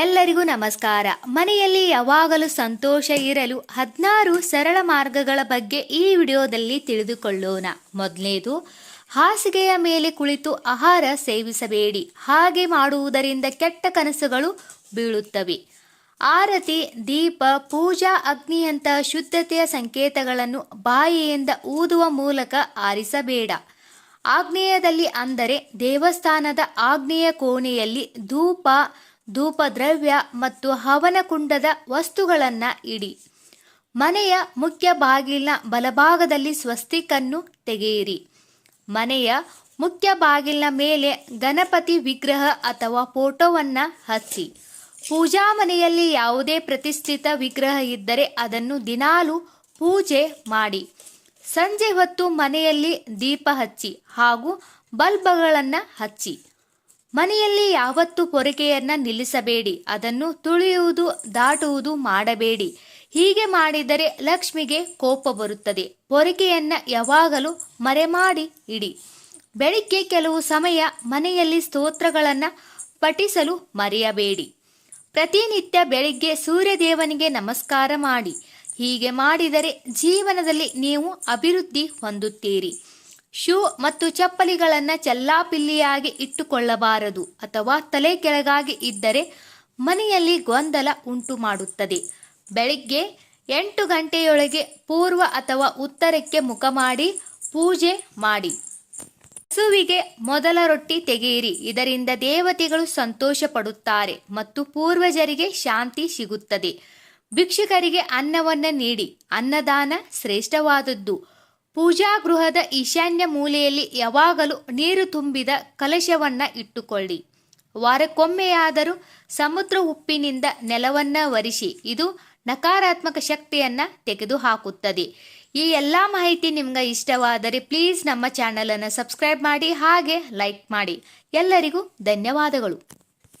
ಎಲ್ಲರಿಗೂ ನಮಸ್ಕಾರ. ಮನೆಯಲ್ಲಿ ಯಾವಾಗಲೂ ಸಂತೋಷ ಇರಲು 16 ಸರಳ ಮಾರ್ಗಗಳ ಬಗ್ಗೆ ಈ ವಿಡಿಯೋದಲ್ಲಿ ತಿಳಿದುಕೊಳ್ಳೋಣ. ಮೊದಲನೇದು, ಹಾಸಿಗೆಯ ಮೇಲೆ ಕುಳಿತು ಆಹಾರ ಸೇವಿಸಬೇಡಿ. ಹಾಗೆ ಮಾಡುವುದರಿಂದ ಕೆಟ್ಟ ಕನಸುಗಳು ಬೀಳುತ್ತವೆ. ಆರತಿ, ದೀಪ, ಪೂಜಾ ಅಗ್ನಿಯಂತಹ ಶುದ್ಧತೆಯ ಸಂಕೇತಗಳನ್ನು ಬಾಯಿಯಿಂದ ಊದುವ ಮೂಲಕ ಆರಿಸಬೇಡ. ಆಗ್ನೇಯದಲ್ಲಿ ಅಂದರೆ ದೇವಸ್ಥಾನದ ಆಗ್ನೇಯ ಕೋಣೆಯಲ್ಲಿ ಧೂಪ ದ್ರವ್ಯ ಮತ್ತು ಹವನ ಕುಂಡದ ವಸ್ತುಗಳನ್ನು ಇಡಿ. ಮನೆಯ ಮುಖ್ಯ ಬಾಗಿಲಿನ ಬಲಭಾಗದಲ್ಲಿ ಸ್ವಸ್ತಿಕನ್ನು ತೆಗೆಯಿರಿ. ಮನೆಯ ಮುಖ್ಯ ಬಾಗಿಲಿನ ಮೇಲೆ ಗಣಪತಿ ವಿಗ್ರಹ ಅಥವಾ ಫೋಟೋವನ್ನು ಹಚ್ಚಿ. ಪೂಜಾ ಮನೆಯಲ್ಲಿ ಯಾವುದೇ ಪ್ರತಿಷ್ಠಿತ ವಿಗ್ರಹ ಇದ್ದರೆ ಅದನ್ನು ದಿನಾಲೂ ಪೂಜೆ ಮಾಡಿ. ಸಂಜೆ ಹೊತ್ತು ಮನೆಯಲ್ಲಿ ದೀಪ ಹಚ್ಚಿ ಹಾಗೂ ಬಲ್ಬ್ಗಳನ್ನು ಹಚ್ಚಿ. ಮನೆಯಲ್ಲಿ ಯಾವತ್ತೂ ಪೊರಕೆಯನ್ನು ನಿಲ್ಲಿಸಬೇಡಿ. ಅದನ್ನು ತುಳಿಯುವುದು, ದಾಟುವುದು ಮಾಡಬೇಡಿ. ಹೀಗೆ ಮಾಡಿದರೆ ಲಕ್ಷ್ಮಿಗೆ ಕೋಪ ಬರುತ್ತದೆ. ಪೊರಕೆಯನ್ನು ಯಾವಾಗಲೂ ಮರೆಮಾಡಿ ಇಡಿ. ಬೆಳಿಗ್ಗೆ ಕೆಲವು ಸಮಯ ಮನೆಯಲ್ಲಿ ಸ್ತೋತ್ರಗಳನ್ನು ಪಠಿಸಲು ಮರೆಯಬೇಡಿ. ಪ್ರತಿನಿತ್ಯ ಬೆಳಿಗ್ಗೆ ಸೂರ್ಯದೇವನಿಗೆ ನಮಸ್ಕಾರ ಮಾಡಿ. ಹೀಗೆ ಮಾಡಿದರೆ ಜೀವನದಲ್ಲಿ ನೀವು ಅಭಿವೃದ್ಧಿ ಹೊಂದುತ್ತೀರಿ. ಶೂ ಮತ್ತು ಚಪ್ಪಲಿಗಳನ್ನು ಚೆಲ್ಲಾಪಿಲ್ಲಿಯಾಗಿ ಇಟ್ಟುಕೊಳ್ಳಬಾರದು ಅಥವಾ ತಲೆ ಕೆಳಗಾಗಿ ಇದ್ದರೆ ಮನೆಯಲ್ಲಿ ಗೊಂದಲ ಉಂಟು ಮಾಡುತ್ತದೆ. ಬೆಳಿಗ್ಗೆ 8 ಗಂಟೆಯೊಳಗೆ ಪೂರ್ವ ಅಥವಾ ಉತ್ತರಕ್ಕೆ ಮುಖ ಮಾಡಿ ಪೂಜೆ ಮಾಡಿ. ಹಸುವಿಗೆ ಮೊದಲ ರೊಟ್ಟಿ ತೆಗೆಯಿರಿ. ಇದರಿಂದ ದೇವತೆಗಳು ಸಂತೋಷ ಪಡುತ್ತಾರೆ ಮತ್ತು ಪೂರ್ವಜರಿಗೆ ಶಾಂತಿ ಸಿಗುತ್ತದೆ. ಭಿಕ್ಷುಕರಿಗೆ ಅನ್ನವನ್ನು ನೀಡಿ. ಅನ್ನದಾನ ಶ್ರೇಷ್ಠವಾದದ್ದು. ಪೂಜಾ ಗೃಹದ ಈಶಾನ್ಯ ಮೂಲೆಯಲ್ಲಿ ಯಾವಾಗಲೂ ನೀರು ತುಂಬಿದ ಕಲಶವನ್ನು ಇಟ್ಟುಕೊಳ್ಳಿ. ವಾರಕ್ಕೊಮ್ಮೆಯಾದರೂ ಸಮುದ್ರ ಉಪ್ಪಿನಿಂದ ನೆಲವನ್ನು ಒರೆಸಿ. ಇದು ನಕಾರಾತ್ಮಕ ಶಕ್ತಿಯನ್ನು ತೆಗೆದುಹಾಕುತ್ತದೆ. ಈ ಎಲ್ಲ ಮಾಹಿತಿ ನಿಮ್ಗೆ ಇಷ್ಟವಾದರೆ ಪ್ಲೀಸ್ ನಮ್ಮ ಚಾನಲನ್ನು ಸಬ್ಸ್ಕ್ರೈಬ್ ಮಾಡಿ ಹಾಗೆ ಲೈಕ್ ಮಾಡಿ. ಎಲ್ಲರಿಗೂ ಧನ್ಯವಾದಗಳು.